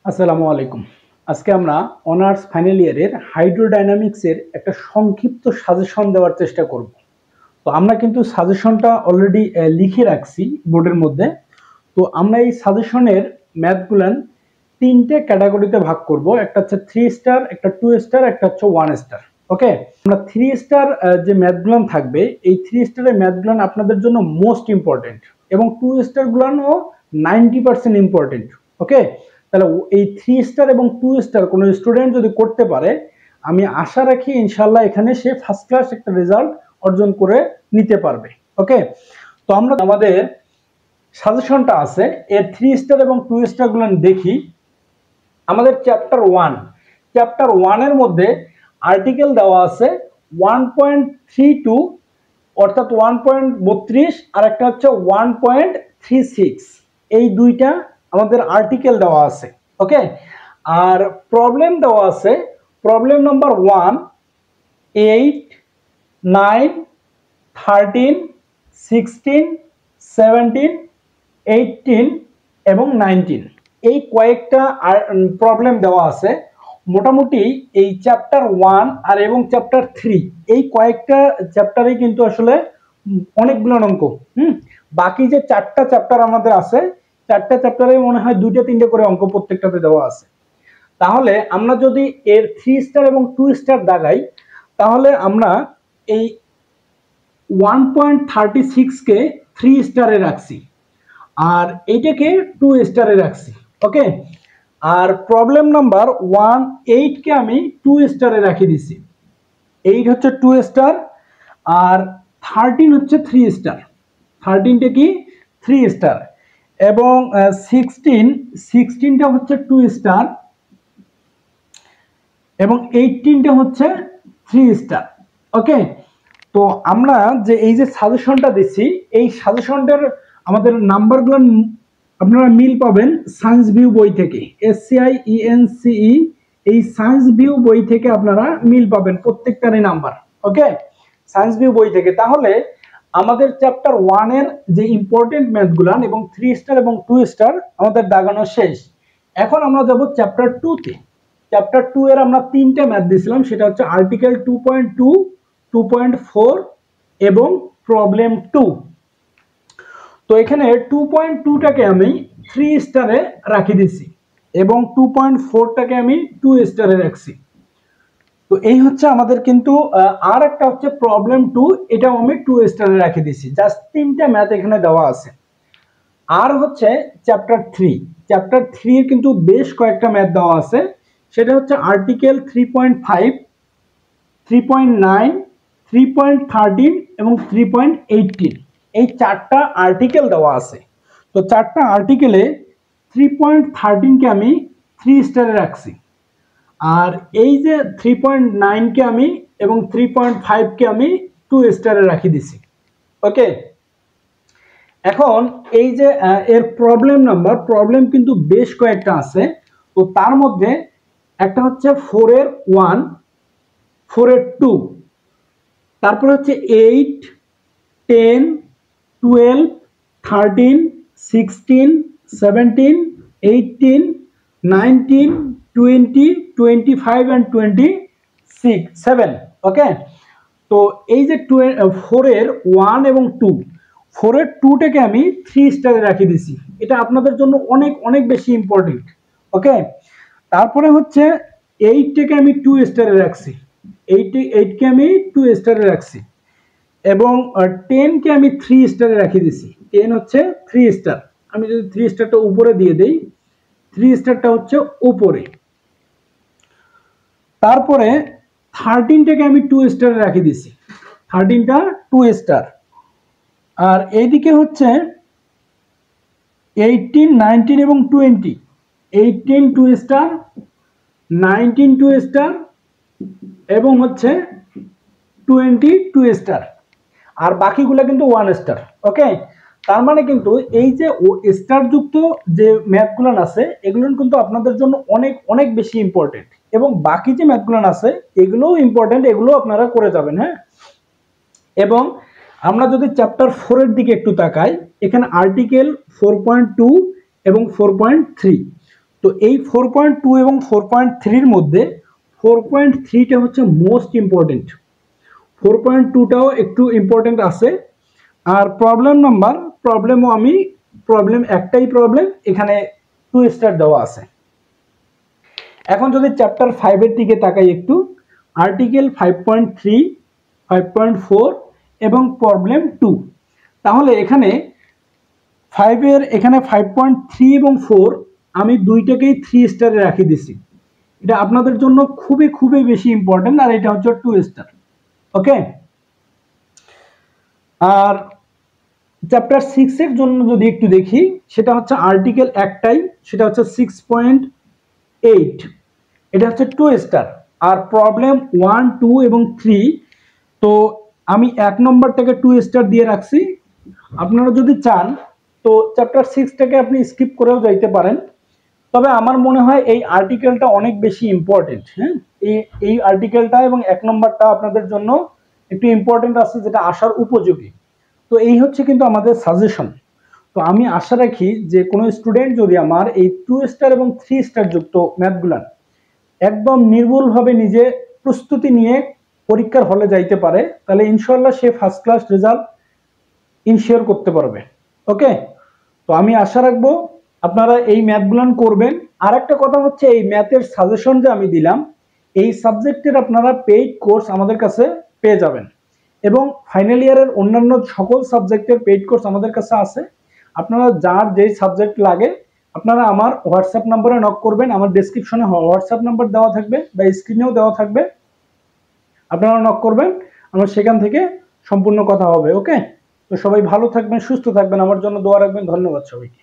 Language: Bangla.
আসসালামু আলাইকুম। আজকে আমরা অনার্স ফাইনাল ইয়ারের হাইড্রোডাইনামিক্সের একটা সংক্ষিপ্ত সাজেশন দেওয়ার চেষ্টা করব। তো আমরা কিন্তু সাজেশনটা অলরেডি লিখে রাখছি বোর্ডের মধ্যে। তো আমরা এই সাজেশনের ম্যাথগুলান তিনটে ক্যাটাগরিতে ভাগ করব। একটা হচ্ছে 3 স্টার, একটা 2 স্টার, একটা হচ্ছে 1 স্টার। ওকে, আমরা 3 স্টার যে ম্যাথগুলান থাকবে, এই 3 স্টারের ম্যাথগুলান আপনাদের জন্য মোস্ট ইম্পর্টেন্ট এবং 2 স্টার গুলানও 90% ইম্পর্টেন্ট। ওকে, তাহলে এই 3 স্টার এবং 2 স্টার কোনো স্টুডেন্ট যদি করতে পারে, আমি আশা রাখি ইনশাল্লাহ এখানে সে ফার্স্ট ক্লাস একটা রেজাল্ট অর্জন করে নিতে পারবে। ওকে, তো আমরা আমাদের সাজেশনটা আছে এর 3 স্টার এবং 2 স্টার গুলো দেখি। আমাদের চ্যাপ্টার 1 এর মধ্যে আর্টিকেল দেওয়া আছে 1.32 অর্থাৎ 1.32 আর একটা হচ্ছে 1.36। এই দুইটা আমাদের আর্টিকেল দেওয়া আছে। ওকে, আর প্রবলেম দেওয়া আছে প্রবলেম নাম্বার 1, 8, 9, 13, 16, 17, 18 এবং 19 এই কয়েকটা প্রবলেম দেওয়া আছে। মোটামুটি এই চ্যাপ্টার 1 আর এবং চ্যাপ্টার 3 এই কয়েকটা চ্যাপ্টারে কিন্তু আসলে অনেকগুলো অঙ্ক। বাকি যে 4টা চ্যাপ্টার আমাদের আছে, 4টা চ্যাপ্টারে মনে হয় 2টা 3টে করে অঙ্ক প্রত্যেকটাতে দেওয়া আছে। তাহলে আমরা যদি এর 3 স্টার এবং 2 স্টার দাগাই, তাহলে আমরা এই 1.36 কে 3 স্টারে রাখছি আর এইটাকে 2 স্টারে রাখছি। ওকে, আর প্রবলেম নাম্বার 18 কে আমি 2 স্টারে রাখি দিছি। 8 হচ্ছে 2 স্টার আর 13 হচ্ছে 3 স্টার। 13টা কি 3 স্টার এবং 16টা হচ্ছে 2 স্টার এবং 18টা হচ্ছে 3 স্টার। ওকে, তো আমরা যে এই যে সাজেশনটা দিচ্ছি, এই সাজেশনটার আমাদের নাম্বারগুলো আপনারা মিল পাবেন সায়েন্স ভিউ বই থেকে। SCIENCE এই সায়েন্স ভিউ বই থেকে আপনারা মিল পাবেন প্রত্যেকটারই নাম্বার। ওকে, সায়েন্স ভিউ বই থেকে। তাহলে আমাদের চ্যাপ্টার 1 এর যে ইম্পর্টেন্ট ম্যাথগুলান এবং 3 স্টার এবং 2 স্টার আমাদের দাগানো শেষ। এখন আমরা যাব চ্যাপ্টার 2 তে। চ্যাপ্টার 2 এর আমরা তিনটা ম্যাথ দিয়েছিলাম, সেটা হচ্ছে আর্টিকেল 2.2, 2.4 এবং প্রবলেম 2। তো এখানে 2.2টাকে আমি 3 স্টারে রাখি দিছি এবং 2.4টাকে আমি 2 স্টারে রাখছি। তো এই হচ্ছে আমাদের কিন্তু আর একটা হচ্ছে প্রবলেম 2, এটাও আমি 2 স্টারে রাখি দিছি। জাস্ট তিনটা ম্যাথ এখানে দেওয়া আছে। আর হচ্ছে চ্যাপ্টার 3 এর কিন্তু বেশ কয়েকটা ম্যাথ দেওয়া আছে। সেটা হচ্ছে আর্টিকেল 3.5, 3.9, 3.13 এবং 3.18 এই 4টা আর্টিকেল দেওয়া আছে। তো 4টা আর্টিকেলে 3.13 কে আমি 3 স্টারে রাখছি আর এই যে 3.9 কে আমি এবং 3.5 কে আমি 2 স্টারে রাখি দিছি। ওকে, এখন এই যে এর প্রবলেম কিন্তু বেশ কয়েকটা আছে। তো তার মধ্যে একটা হচ্ছে 4 এর 1, 4 এর 2, তারপর হচ্ছে 8, 10, 12, 13, 16, 17, 18, 19, 20, 25 and 27। ওকে, তো এই যে 4 এর 1 এবং 2, 4 এর 2টাকে আমি 3 স্টারে রাখি দিছি। এটা আপনাদের জন্য অনেক অনেক বেশি ইম্পর্টেন্ট। ওকে, তারপরে হচ্ছে 8টাকে আমি 2 স্টারে রাখছি। 8কে আমি 2 স্টারে রাখছি এবং 10কে আমি 3 স্টারে রাখি দিছি। 10 হচ্ছে 3 স্টার। আমি যদি 3 স্টারটা উপরে দিয়ে দেই, 3 স্টারটা হচ্ছে উপরে। তারপরে 13টাকে আমি 2 স্টারে রাখি দিছি। 13টা 2 স্টার। আর এইদিকে হচ্ছে 18, 19 এবং 20। 18 2 স্টার, 19 2 স্টার এবং হচ্ছে 20 2 স্টার। আর বাকিগুলো কিন্তু 1 স্টার। ওকে, তার মানে কিন্তু এই যে স্টার যুক্ত যে ম্যাথগুলো আছে, এগুলো কিন্তু আপনাদের জন্য অনেক অনেক বেশি ইম্পর্টেন্ট এবং বাকি যে ম্যাথগুলো আছে এগুলোও ইম্পর্টেন্ট, এগুলো আপনারা করে যাবেন। হ্যাঁ, এবং আমরা যদি চ্যাপ্টার 4 এর দিকে একটু তাকাই, এখানে আর্টিকেল 4.2 এবং 4.3। তো এই 4.2 এবং 4.3 মধ্যে 4.3টা হচ্ছে মোস্ট ইম্পর্টেন্ট, 4.2টাও একটু ইম্পর্টেন্ট আছে। আর প্রবলেম একটাই প্রবলেম, এখানে 2 স্টার দেওয়া আছে। এখন যদি চ্যাপ্টার 5 এর দিকে তাকাই একটু, আর্টিকেল 5.3, 5.4 এবং প্রবলেম 2, তাহলে এখানে 5.3 এবং 4 আমি দুইটাকেই 3 স্টারে রাখি দিছি। এটা আপনাদের জন্য খুবই খুবই বেশি ইম্পর্টেন্ট, আর এটা হচ্ছে 2 স্টার। ওকে, আর চ্যাপ্টার 6 এর জন্য যদি একটু দেখি, সেটা হচ্ছে আর্টিকেল একটাই, সেটা হচ্ছে 6.8, এটা হচ্ছে 2 স্টার। আর প্রবলেম 1, 2 এবং 3, তো আমি 1 নম্বরটাকে 2 স্টার দিয়ে রাখছি। আপনারা যদি চান তো চ্যাপ্টার 6টাকে আপনি স্কিপ করেও যাইতে পারেন, তবে আমার মনে হয় এই আর্টিকেলটা অনেক বেশি ইম্পর্টেন্ট। হ্যাঁ, এই আর্টিকেলটা এবং 1 নম্বরটা আপনাদের জন্য একটু ইম্পর্টেন্ট আছে, যেটা আসার উপযোগী। তো এই হচ্ছে কিন্তু আমাদের সাজেশন। তো আমি আশা রাখি যে কোনো স্টুডেন্ট যদি আমার এই 2 স্টার এবং 3 স্টার যুক্ত ম্যাথগুলান একদম নির্ভুলভাবে নিজে প্রস্তুতি নিয়ে পরীক্ষার হলে যাইতে পারে, তাহলে ইনশাল্লাহ সে ফার্স্ট ক্লাস রেজাল্ট ইনশিওর করতে পারবে। ওকে, তো আমি আশা রাখবো আপনারা এই ম্যাথগুলান করবেন। আর একটা কথা হচ্ছে, এই ম্যাথের সাজেশন যে আমি দিলাম, এই সাবজেক্টের আপনারা পেইড কোর্স আমাদের কাছে পেয়ে যাবেন, এবং ফাইনাল ইয়ারের অন্যান্য সকল সাবজেক্টের পেইড কোর্স আমাদের কাছে আছে। আপনারা যার যেই সাবজেক্ট লাগে আপনারা আমার হোয়াটসঅ্যাপ নাম্বারে নক করবেন, আমার ডেসক্রিপশনে হোয়াটসঅ্যাপ নাম্বার দেওয়া থাকবে বা স্ক্রিনেও দেওয়া থাকবে, আপনারা নক করবেন, আমার সেখান থেকে সম্পূর্ণ কথা হবে। ওকে, তো সবাই ভালো থাকবেন, সুস্থ থাকবেন, আমার জন্য দোয়া রাখবেন। ধন্যবাদ সবাইকে।